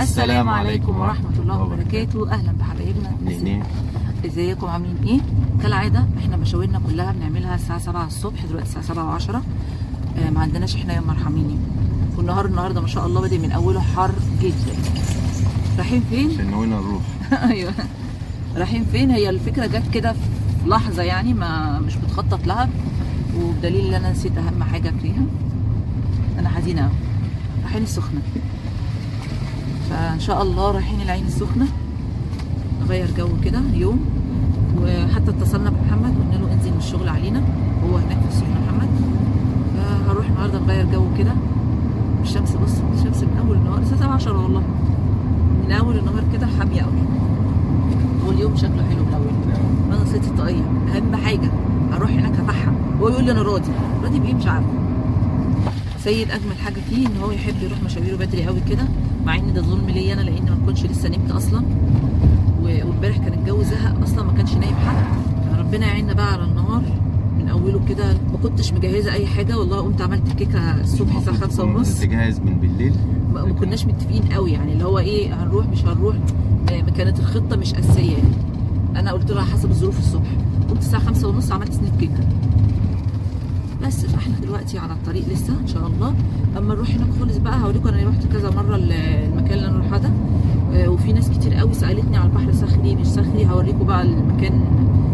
السلام عليكم ورحمة الله وبركاته. أهلا بحبايبنا. ازيكم عاملين ايه؟ كالعادة احنا مشاويرنا كلها بنعملها الساعة 7 الصبح، دلوقتي الساعة 7 و10. ما عندناش احنا يوم مرحمين، والنهار النهارده ما شاء الله بادئ من اوله حر جدا. رايحين فين؟ عشان ناويين نروح. ايوه رايحين فين؟ هي الفكرة جت كده في لحظة يعني مش بتخطط لها، وبدليل ان انا نسيت اهم حاجة فيها. انا حزينة قوي. رايحين السخنة، فان شاء الله رايحين العين السخنة نغير جو كده يوم. وحتى اتصلنا بمحمد وقلنا له انزل من الشغل علينا، هو هناك في السخنة محمد. فهنروح النهارده نغير جو كده. الشمس بص، الشمس من اول النهار الساعة 10 والله، من اول النهار كده حامية قوي، واليوم شكله حلو من اول. انا نسيت الطاقية، اهم حاجة هروح هناك هفحم. هو يقول لي انا راضي بايه مش عارفة. سيد اجمل حاجة فيه ان هو يحب يروح مشاويره بدري قوي كده، مع ان ده ظلم ليا انا لان ما كنتش لسه نمت اصلا. وامبارح كان الجو زهق اصلا، ما كانش نايم حد. ربنا يعيننا بقى على النهار من اوله كده. ما كنتش مجهزه اي حاجه والله، قمت عملت كيكه الصبح الساعه 5:30. تجهز من بالليل، ما كناش متفقين قوي يعني، اللي هو ايه هنروح مش هنروح. كانت الخطه مش اساسيه يعني. انا قلت له حسب الظروف الصبح. قمت الساعه 5:30 عملت سنيت كيكه بس. فاحنا دلوقتي على الطريق لسه ان شاء الله. اما نروح هناك خالص بقى هوريكم. انا رحت كذا مره المكان اللي انا رايحاه ده، وفي ناس كتير قوي سالتني على البحر صخري مش صخري. هوريكم بقى المكان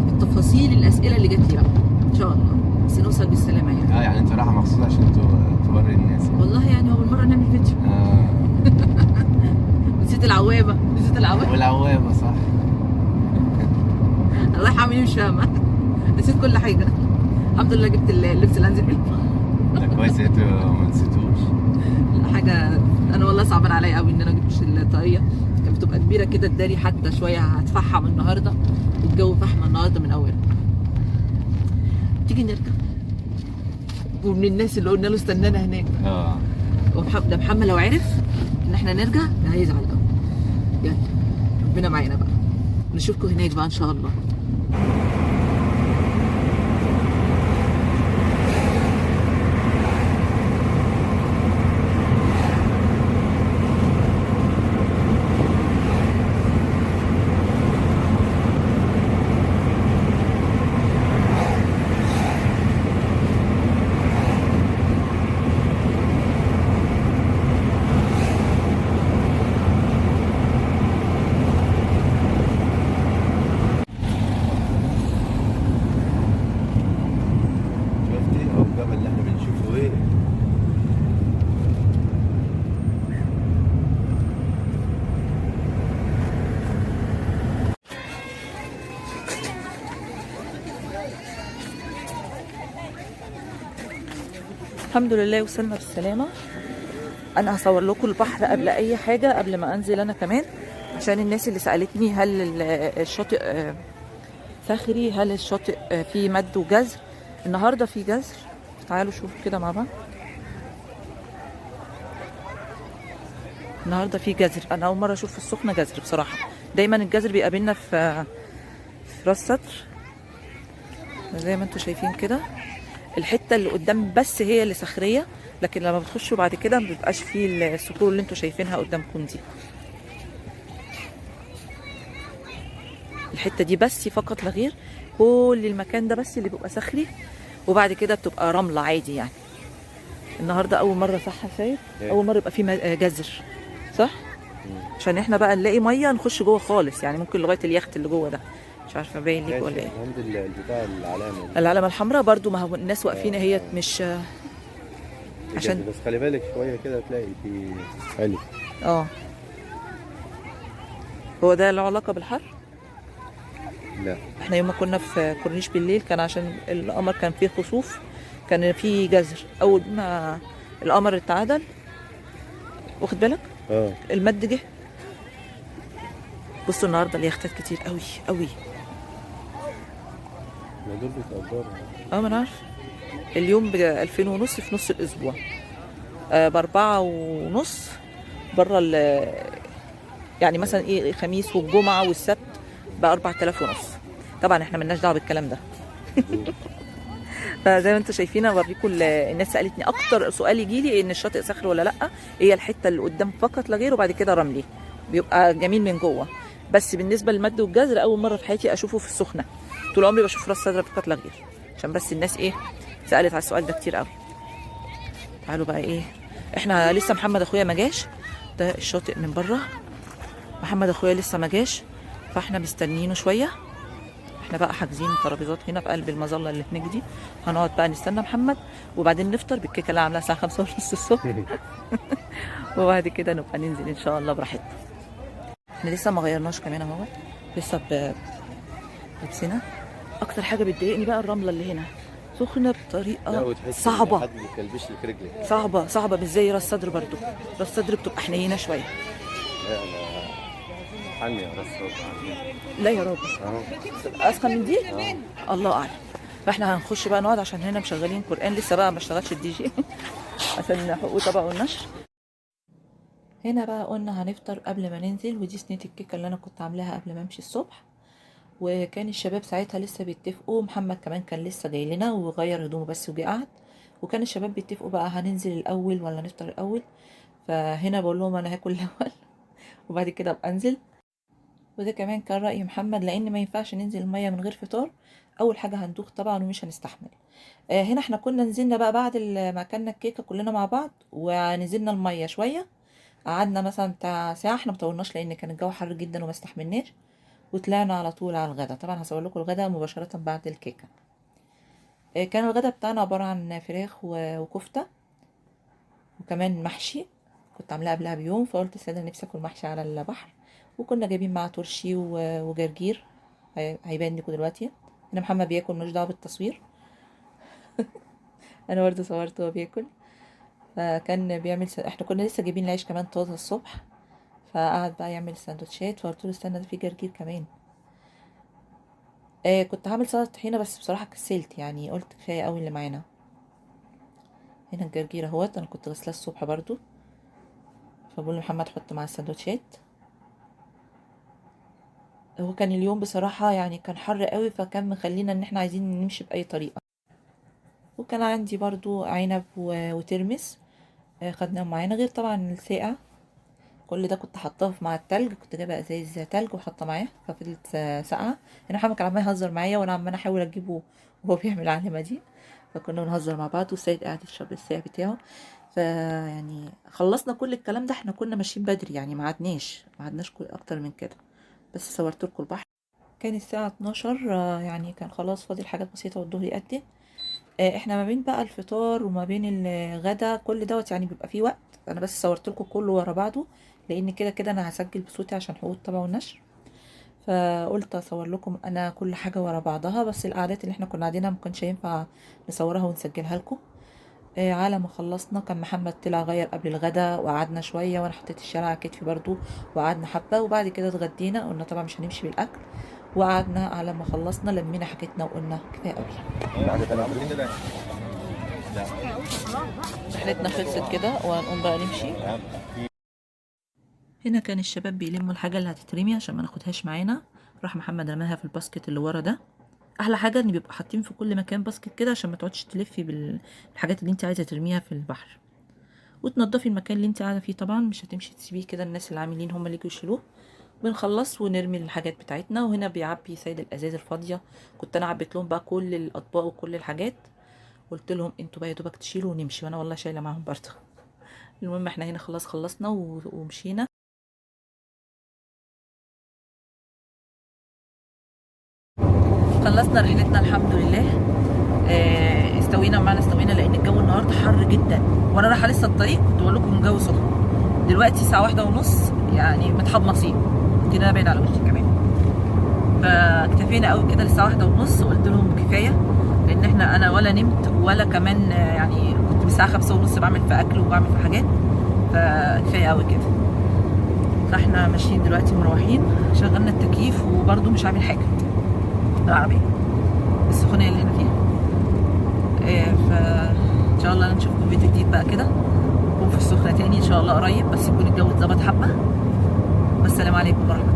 بالتفاصيل، الاسئله اللي جت لي بقى ان شاء الله، بس نوصل بالسلامه يعني. يعني انت رايحه مخصوص عشان توري الناس؟ والله يعني اول مره نعمل فيديو. نسيت العوامه والعوامه صح. انا رايحه اعمل ايه مش فاهمه. نسيت كل حاجه. الحمد لله جبت اللبس اللي هنزل بيه. كويس انتوا ما نسيتوش. لا حاجه، انا والله صعبان عليا قوي ان انا جبتش الطاقيه. كانت بتبقى كبيره كده الداري حتى شويه. هتفحم النهارده والجو فحمه النهارده من اوله. تيجي نرجع. ومن الناس اللي قلنا له استنانا هناك. ده محمد لو عرف ان احنا نرجع هيزعل قوي. يلا ربنا معانا بقى، نشوفكم هناك بقى ان شاء الله. الحمد لله وصلنا بالسلامة. أنا هصور لكم البحر قبل أي حاجة، قبل ما أنزل أنا كمان، عشان الناس اللي سألتني هل الشاطئ صخري، هل الشاطئ فيه مد وجزر. النهاردة فيه جزر، تعالوا شوفوا كده مع بعض. النهاردة فيه جزر. أنا أول مرة أشوف في السخنة جزر بصراحة. دايما الجزر بيقابلنا في راس سدر زي ما انتوا شايفين كده. الحته اللي قدام بس هي اللي صخريه، لكن لما بتخشوا بعد كده ما بيبقاش فيه الصخور اللي انتوا شايفينها قدامكم دي. الحته دي بس فقط لا غير. كل المكان ده بس اللي بيبقى صخري، وبعد كده بتبقى رمله عادي يعني. النهارده اول مره صح يا سيد؟ اول مره يبقى فيه جزر صح؟ عشان احنا بقى نلاقي ميه نخش جوه خالص يعني، ممكن لغايه اليخت اللي جوه ده. مش عارفه باين ليك ولا ايه. عند بتاع العلامه الحمراء برضو، ما هو الناس واقفين اهي مش عشان بس خلي بالك شويه كده تلاقي في حلو. هو ده له علاقه بالحر؟ لا، احنا يوم ما كنا في كورنيش بالليل كان عشان القمر كان فيه خسوف، كان فيه جزر. اول ما القمر اتعدل واخد بالك المد جه. بصوا النهارده اليختات كتير قوي قوي. ما دول بيتقدروا. ما انا عارف. اليوم ب 2500 في نص الاسبوع، ب4.5 بره يعني مثلا ايه الخميس والجمعه والسبت ب4500. طبعا احنا ملناش دعوه بالكلام ده. فزي ما انتم شايفين اوريكم. الناس سالتني اكتر سؤال يجي لي ان الشاطئ صخري ولا لا. هي الحته اللي قدام فقط لا غير، وبعد كده رملي. بيبقى جميل من جوه. بس بالنسبه للمد والجزر اول مره في حياتي اشوفه في السخنه. طول عمري بشوف راس صدر فقط لا غير، عشان بس الناس ايه سالت على السؤال ده كتير قوي. تعالوا بقى ايه، احنا لسه محمد اخويا ما جاش، ده الشاطئ من بره. محمد اخويا لسه ما جاش، فاحنا مستنيينه شويه. احنا بقى حاجزين ترابيزات هنا في قلب المظله اللي هناك دي، هنقعد بقى نستنى محمد وبعدين نفطر بالكيكه اللي عاملاها الساعه 5:30 الصبح. وبعد كده نبقى ننزل ان شاء الله براحتنا. احنا لسه ما غيرناش كمان اهو، لسه بلبسنا. اكتر حاجه بتضايقني بقى الرمله اللي هنا سخنه بطريقه صعبه، حد بيكلبش لك رجلك. صعبه مش زي راس صدر. برضو راس صدر بتبقى حنينه شويه. لا انا حني يا راس صدر. لا يا راجل اهو اسخن من دي. الله اعلم. فاحنا هنخش بقى نقعد عشان هنا مشغلين قران، لسه بقى ما اشتغلش الدي جي عشان حقوق طبق والنشر. هنا بقى قلنا هنفطر قبل ما ننزل، ودي صينيه الكيكه اللي انا كنت عاملاها قبل ما امشي الصبح. وكان الشباب ساعتها لسه بيتفقوا، محمد كمان كان لسه جاي لنا وغير هدومه بس وجه قعد، وكان الشباب بيتفقوا بقى هننزل الاول ولا نفطر الاول. فهنا بقول لهم انا هاكل الاول وبعد كده ابقى انزل. وده كمان كان رأي محمد، لان ما ينفعش ننزل الميه من غير فطار. اول حاجه هندوخ طبعا ومش هنستحمل. هنا احنا كنا نزلنا بقى بعد ما اكلنا الكيكه كلنا مع بعض، ونزلنا الميه شويه، قعدنا مثلا بتاع ساعه. احنا مطولناش لان كان الجو حر جدا وما استحملناش، وطلعنا على طول على الغدا. طبعا هصور لكم الغدا مباشره بعد الكيكه. كان الغدا بتاعنا عباره عن فراخ وكفته وكمان محشي، كنت عاملاه قبلها بيوم، فقلت الساده نفسي اكل محشي على البحر. وكنا جايبين معاه ترشي وجرجير، هيبان لكم دلوقتي. هنا محمد بياكل، ملوش دعوه بالتصوير. انا برضه صورته وهو بياكل. فكان بيعمل احنا كنا لسه جايبين العيش كمان طازه الصبح، فقعد بقى يعمل سندوتشات. فقلت له استنى ده في جرجير كمان. كنت هعمل سلطه طحينه بس بصراحه كسلت، يعني قلت كفايه قوي اللي معانا. هنا الجرجير اهوت، انا كنت غسلاه الصبح برضو، فبقول لمحمد حط مع السندوتشات. هو كان اليوم بصراحه يعني كان حر قوي، فكان مخلينا ان احنا عايزين نمشي باي طريقه. وكان عندي برضو عنب وترمس خدناهم معانا، غير طبعا الساقع. كل ده كنت حاطاه مع التلج، كنت جايبه ازايز تلج وحاطه معاه، ففضلت ساقعه. هنا محمد كان عمال يهزر معايا وانا عماله احاول اجيبه وهو بيعمل العلامه دي، فكنا بنهزر مع بعض. والسيد قاعد يشرب الساقع بتاعه. فيعني خلصنا كل الكلام ده، احنا كنا ماشيين بدري يعني ما عدناش اكتر من كده. بس صورت لكم البحر. كان الساعه 12 يعني كان خلاص فاضل حاجات بسيطه والظهر يأذن. احنا ما بين بقى الفطار وما بين الغدا كل دوت يعني بيبقى فيه وقت. انا بس صورت لكم كله ورا بعضه، لان كده كده انا هسجل بصوتي عشان حقوق الطبع والنشر. فقلت اصور لكم انا كل حاجه ورا بعضها. بس القعدات اللي احنا كنا قاعدينها ما كانش ينفع نصورها ونسجلها لكم. على ما خلصنا كان محمد طلع غير قبل الغدا، وقعدنا شويه وانا حطيت الشال على كتفي برضو وقعدنا حبه. وبعد كده اتغدينا، قلنا طبعا مش هنمشي بالاكل، وقعدنا على ما خلصنا لمينا حاجتنا وقلنا كفايه قوي. رحلتنا خلصت كده وهنقوم بقى نمشي. هنا كان الشباب بيلموا الحاجه اللي هتترمي عشان ما ناخدهاش معانا. راح محمد رماها في الباسكت اللي ورا ده. احلى حاجه ان بيبقوا حاطين في كل مكان باسكت كده عشان ما تقعدش تلفي بالحاجات اللي انت عايزه ترميها في البحر. وتنضفي المكان اللي انت قاعده فيه، طبعا مش هتمشي تسيبيه كده، الناس اللي عاملين هم اللي يجوا يشيلوه. بنخلص ونرمي الحاجات بتاعتنا. وهنا بيعبي سيد الازاز الفاضيه، كنت انا عبيت لهم بقى كل الاطباق وكل الحاجات. قلت لهم انتوا بقى يا دوبك تشيلوا ونمشي، وانا والله شايله معاهم برضه. المهم احنا هنا خلاص خلصنا ومشينا. خلصنا رحلتنا الحمد لله. استوينا لان الجو النهارده حر جدا، وانا رايحه لسه الطريق كنت بقول لكم الجو سخن. دلوقتي الساعه 1:30 يعني متحمصين كده، بعيد على وشي كمان. فاكتفينا قوي كده للساعه 1:30، وقلت لهم كفايه، لان انا ولا نمت ولا كمان يعني كنت من الساعه 5:30 بعمل في اكل وبعمل في حاجات، فكفايه قوي كده. فاحنا ماشيين دلوقتي مروحين، شغلنا التكييف وبرده مش عامل حاجه العربيه السخونيه اللي احنا فيها. فان شاء الله نشوفكم فيديو جديد بقى كده، نكون في السخنه تاني ان شاء الله قريب، بس يكون الجو اتظبط حبه. والسلام عليكم ورحمه الله.